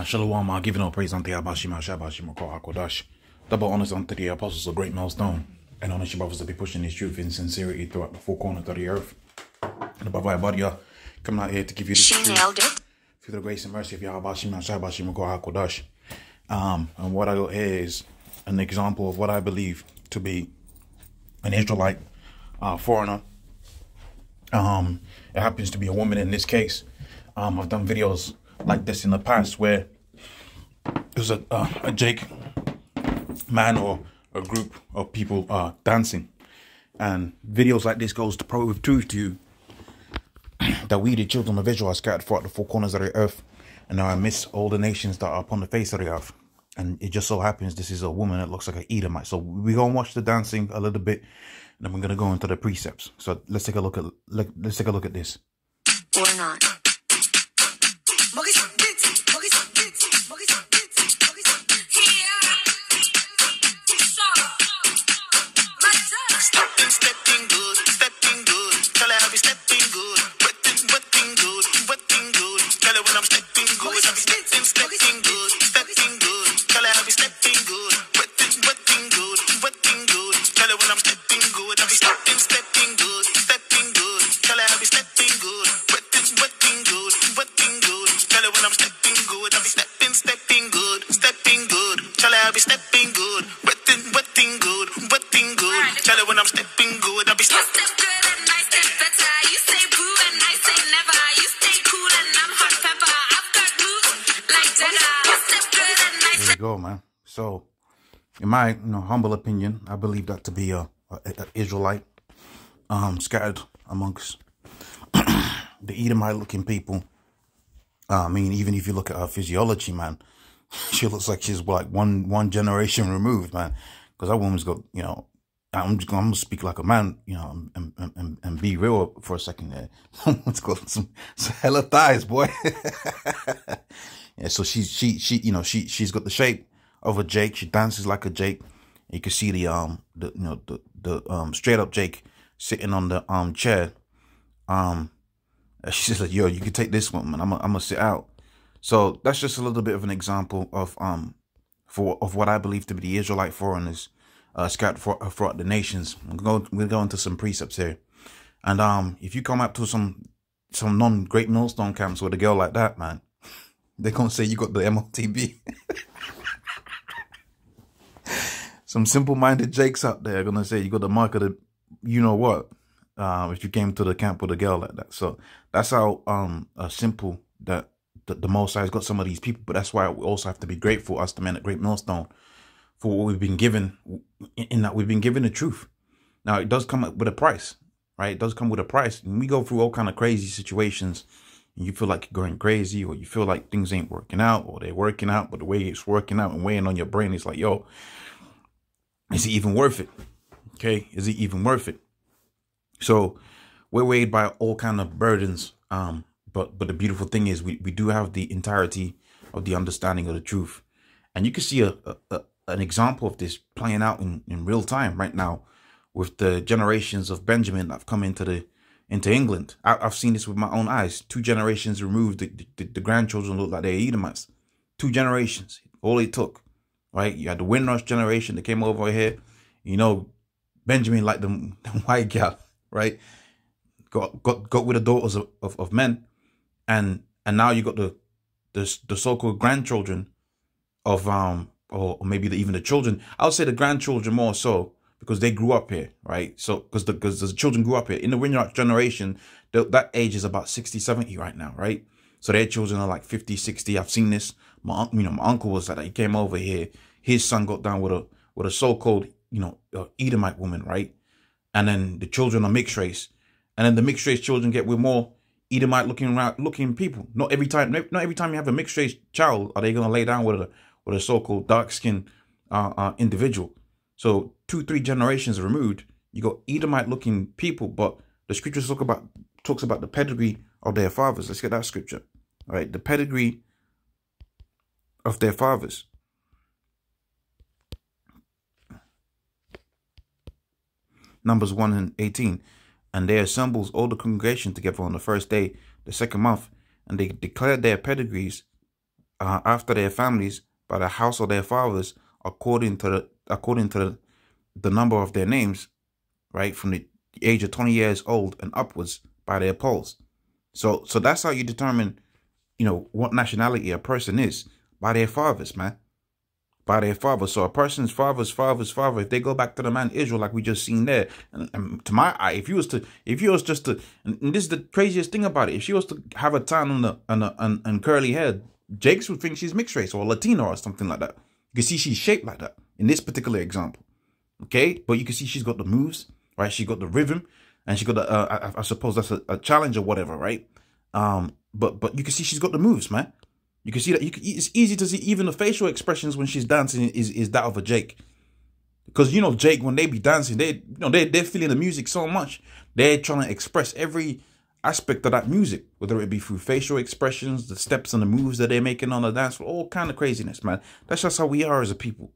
Shalom, giving all praise unto Yahbashima, Shabashima, Hakodash. Double honors unto the apostles of great millstone, and honor your brothers to be pushing this truth in sincerity throughout the four corners of the earth. And above everybody, coming out here to give you the truth through the grace and mercy of Yahbashima, Shabashima, Hakodash. And what I got here is an example of what I believe to be an Israelite foreigner. It happens to be a woman in this case. I've done videos like this in the past where there's a Jake man or a group of people dancing, and videos like this goes to prove to you that we the children of Israel are scattered throughout the four corners of the earth, and are amidst all the nations that are upon the face of the earth. And it just so happens this is a woman that looks like an Edomite. So we're gonna watch the dancing a little bit, and then we're gonna go into the precepts. So let's take a look at this. Or not. There you go, man. So, in my humble opinion, I believe that to be a Israelite, scattered amongst the Edomite-looking people. I mean, even if you look at her physiology, man, she looks like she's like one generation removed, man. Because that woman's got, I'm gonna speak like a man, and be real for a second there. Someone's got some hella thighs, boy. Yeah, so she's got the shape of a Jake. She dances like a Jake. You can see the straight up Jake sitting on the chair. She's like, yo, you can take this one, man. I'm gonna sit out. So that's just a little bit of an example of what I believe to be the Israelite foreigners scattered throughout the nations. We'll go into some precepts here. And if you come up to some non-great millstone camps with a girl like that, man, they're gonna say you got the MOTB. Some simple-minded Jakes out there are gonna say you got the mark of the you know what, if you came to the camp with a girl like that. So that's how simple that the Most High has got some of these people. But that's why we also have to be grateful, us the men at Great Millstone, for what we've been given, in that we've been given the truth. Now it does come with a price, right? It does come with a price, and we go through all kind of crazy situations. And you feel like you're going crazy, or you feel like things ain't working out, or they're working out, but the way it's working out and weighing on your brain is like, yo, is it even worth it? Okay, is it even worth it? So we're weighed by all kind of burdens, but the beautiful thing is we do have the entirety of the understanding of the truth, and you can see an example of this playing out in real time right now with the generations of Benjamin that have come into England. I've seen this with my own eyes. 2 generations removed, the grandchildren look like they're Edomites. 2 generations, all it took, right? You had the Windrush generation that came over here. Benjamin, like the white gal, right? Got with the daughters of men, and now you got the so-called grandchildren of or maybe even the children. I would say the grandchildren more so, because they grew up here, right? So because the children grew up here. In the Windrush generation, that age is about 60, 70 right now, right? So their children are like 50, 60. I've seen this. My uncle was like that. He came over here. His son got down with a so-called Edomite woman, right? And then the children are mixed race, and then the mixed race children get with more Edomite looking people. Not every time you have a mixed race child are they gonna lay down with a so-called dark-skinned individual. So 2-3 generations removed, you got Edomite-looking people, but the scriptures talks about the pedigree of their fathers. Let's get that scripture. All right, the pedigree of their fathers. Numbers 1:18. And they assembles all the congregation together on the first day, the second month, and they declared their pedigrees after their families by the house of their fathers, according to the number of their names, right, from the age of 20 years old and upwards by their polls. So that's how you determine, what nationality a person is, by their fathers, man. By their fathers. So a person's father's father, if they go back to the man Israel, like we just seen there, and to my eye, if you was just to, and this is the craziest thing about it, if she was to have a tan and curly hair, Jakes would think she's mixed race or Latino or something like that. You can see she's shaped like that in this particular example. Okay, but you can see she's got the moves, right? She got the rhythm, and she got the I suppose that's a challenge or whatever, right? But you can see she's got the moves, man. You can see that. It's easy to see even the facial expressions when she's dancing is that of a Jake, because Jake, when they be dancing, they're feeling the music so much, they're trying to express every aspect of that music, whether it be through facial expressions, the steps and the moves that they're making on the dance floor, all kind of craziness, man. That's just how we are as a people.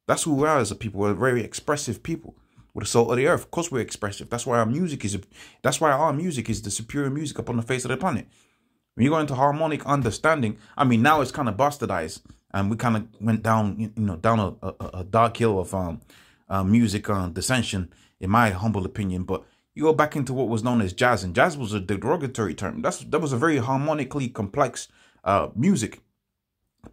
That's who we are as a people. We're very expressive people. We're the salt of the earth. Of course we're expressive. That's why our music is the superior music upon the face of the planet. When you go into harmonic understanding, I mean, now it's kind of bastardized, and we kind of went down, down a dark hill of music dissension, in my humble opinion. But you go back into what was known as jazz, and jazz was a derogatory term. That was a very harmonically complex music.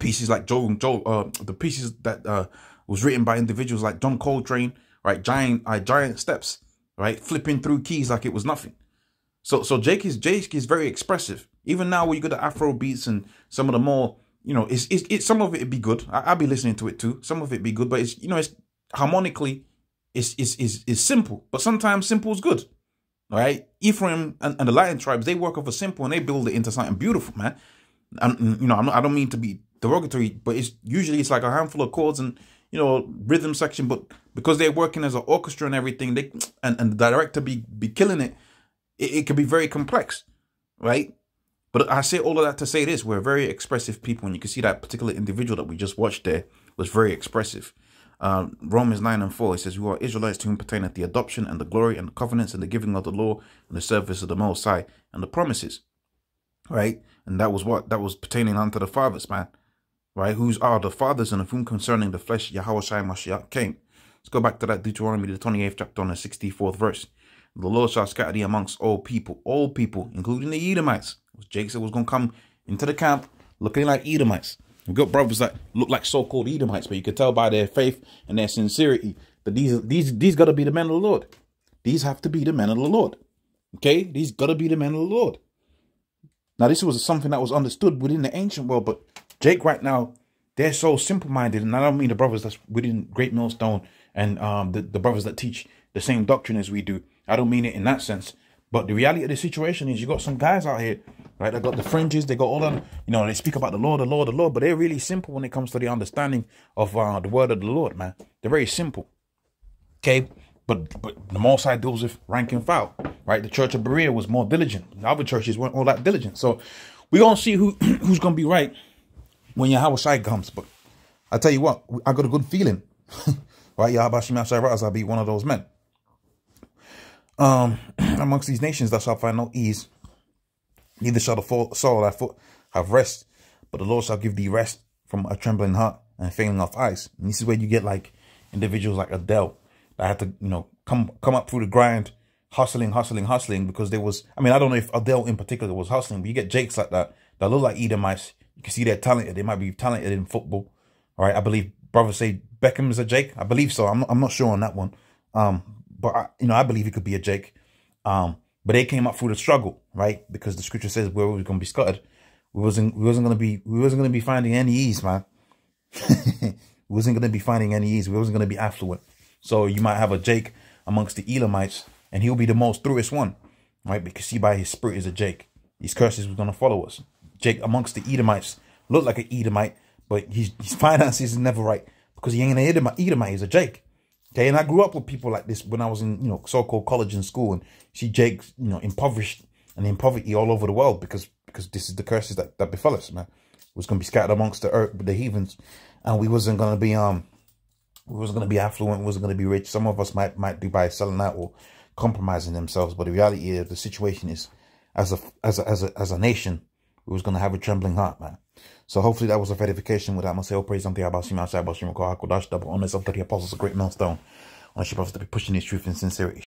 Pieces like the pieces that was written by individuals like John Coltrane, right? Giant steps, right? Flipping through keys like it was nothing. So Jake is very expressive. Even now, when you go to Afro beats and some of the more, it's some of it be good. I'll be listening to it too. Some of it be good, but it's harmonically, is simple. But sometimes simple is good, right? Ephraim and the Latin tribes, they work off a simple and they build it into something beautiful, man. And I don't mean to be derogatory, but it's like a handful of chords and rhythm section. But because they're working as an orchestra and everything, and the director be killing it, it can be very complex, right? But I say all of that to say this: we're very expressive people, and you can see that particular individual that we just watched there was very expressive. Romans 9:4, it says, "We are Israelites to whom pertaineth the adoption and the glory and the covenants and the giving of the law and the service of the Most High and the promises." Right, and that was pertaining unto the fathers, man. Right, whose are the fathers, and of whom concerning the flesh Yahweh Shai Mashiach came. Let's go back to that Deuteronomy, the 28th chapter, on the 64th verse. The Lord shall scatter thee amongst all people, including the Edomites. Jake said was going to come into the camp looking like Edomites. We've got brothers that look like so-called Edomites, but you can tell by their faith and their sincerity that these got to be the men of the Lord. These have to be the men of the Lord. Okay? These got to be the men of the Lord. Now, this was something that was understood within the ancient world, but Jake right now, they're so simple-minded, and I don't mean the brothers that's within Great Millstone and the brothers that teach the same doctrine as we do. I don't mean it in that sense. But the reality of the situation is you got some guys out here, right? They got the fringes, they got all that, they speak about the Lord, but they're really simple when it comes to the understanding of the word of the Lord, man. They're very simple. Okay? But the Most High deals with rank and file, right? The Church of Berea was more diligent. The other churches weren't all that diligent. So we're going to see who's going to be right when Yahweh Shai comes. But I tell you what, I got a good feeling, right? Yahweh Shai I'll be one of those men. Amongst these nations that shall find no ease, neither shall the sole of thy foot have rest, but the Lord shall give thee rest from a trembling heart and failing of eyes. And this is where you get like individuals like Adele that had to, come up through the grind, hustling, because there was, I mean, I don't know if Adele in particular was hustling, but you get Jakes like that look like Edomites. You can see they're talented. They might be talented in football. All right, I believe brothers say Beckham's a Jake. I believe so. I'm not sure on that one. But I believe he could be a Jake. But they came up through the struggle, right? Because the scripture says where we were going to be scattered. We wasn't going to be finding any ease, man. We wasn't going to be finding any ease. We wasn't going to be affluent. So you might have a Jake amongst the Elamites, and he'll be the most throughest one, right? Because see, by his spirit is a Jake. These curses were going to follow us. Jake amongst the Edomites looked like an Edomite, but his finances is never right because he ain't an Edomite. He's a Jake. Okay, and I grew up with people like this when I was in, so-called college and school, and see Jake, impoverished and in poverty all over the world because this is the curses that befell us, man. It was going to be scattered amongst the earth, the heathens, and we wasn't going to be affluent, we wasn't going to be rich. Some of us might do by selling out or compromising themselves, but the reality of the situation is, as a nation, we was going to have a trembling heart, man. So hopefully that was a edification with that. I'm going to say, oh, praise unto you, Abba, Shima, Shai, Bashim, Kohaku, Dash, double honors of the apostles, a great millstone. On the ship of to be pushing this truth in sincerity.